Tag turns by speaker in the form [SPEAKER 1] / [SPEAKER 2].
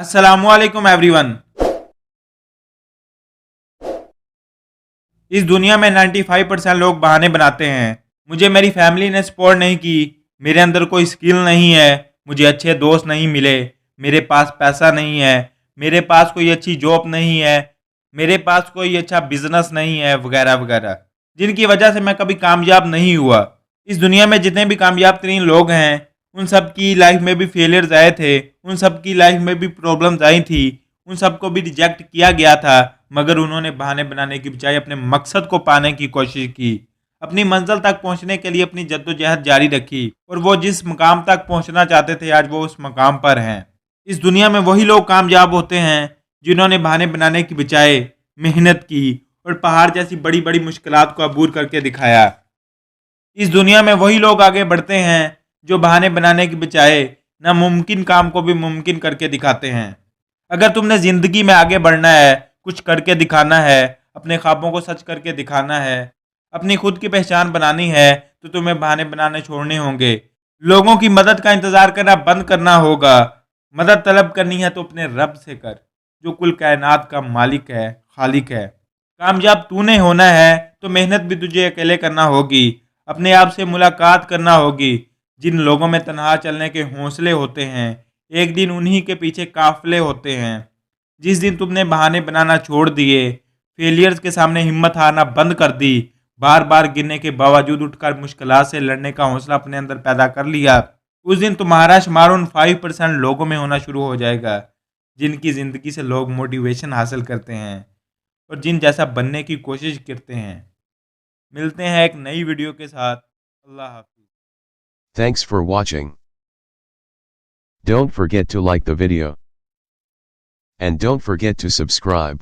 [SPEAKER 1] अस्सलामु अलैकुम एवरीवन। इस दुनिया में 95% लोग बहाने बनाते हैं। मुझे मेरी फैमिली ने सपोर्ट नहीं की, मेरे अंदर कोई स्किल नहीं है, मुझे अच्छे दोस्त नहीं मिले, मेरे पास पैसा नहीं है, मेरे पास कोई अच्छी जॉब नहीं है, मेरे पास कोई अच्छा बिजनेस नहीं है, वगैरह वगैरह, जिनकी वजह से मैं कभी कामयाब नहीं हुआ। इस दुनिया में जितने भी कामयाब तरीन लोग हैं, उन सब की लाइफ में भी फेलियर्स आए थे, उन सब की लाइफ में भी प्रॉब्लम्स आई थी, उन सबको भी रिजेक्ट किया गया था, मगर उन्होंने बहाने बनाने की बजाय अपने मकसद को पाने की कोशिश की, अपनी मंजिल तक पहुंचने के लिए अपनी जद्दोजहद जारी रखी, और वो जिस मकाम तक पहुंचना चाहते थे आज वो उस मकाम पर हैं। इस दुनिया में वही लोग कामयाब होते हैं जिन्होंने बहाने बनाने की बजाय मेहनत की और पहाड़ जैसी बड़ी बड़ी मुश्किलात को अबूर करके दिखाया। इस दुनिया में वही लोग आगे बढ़ते हैं जो बहाने बनाने की बजाय नामुमकिन काम को भी मुमकिन करके दिखाते हैं। अगर तुमने ज़िंदगी में आगे बढ़ना है, कुछ करके दिखाना है, अपने ख्वाबों को सच करके दिखाना है, अपनी खुद की पहचान बनानी है, तो तुम्हें बहाने बनाने छोड़ने होंगे। लोगों की मदद का इंतज़ार करना बंद करना होगा। मदद तलब करनी है तो अपने रब से कर, जो कुल कायनात का मालिक है, खालिक है। कामयाब तूने होना है तो मेहनत भी तुझे अकेले करना होगी, अपने आप से मुलाकात करना होगी। जिन लोगों में तन्हा चलने के हौसले होते हैं, एक दिन उन्हीं के पीछे काफिले होते हैं। जिस दिन तुमने बहाने बनाना छोड़ दिए, फेलियर्स के सामने हिम्मत हारना बंद कर दी, बार बार गिरने के बावजूद उठकर मुश्किलात से लड़ने का हौसला अपने अंदर पैदा कर लिया, उस दिन तुम्हारा शुमार उन 5% लोगों में होना शुरू हो जाएगा जिनकी ज़िंदगी से लोग मोटिवेशन हासिल करते हैं और जिन जैसा बनने की कोशिश करते हैं। मिलते हैं एक नई वीडियो के साथ। अल्लाह हाफिज़।
[SPEAKER 2] Thanks for watching. Don't forget to like the video. And don't forget to subscribe.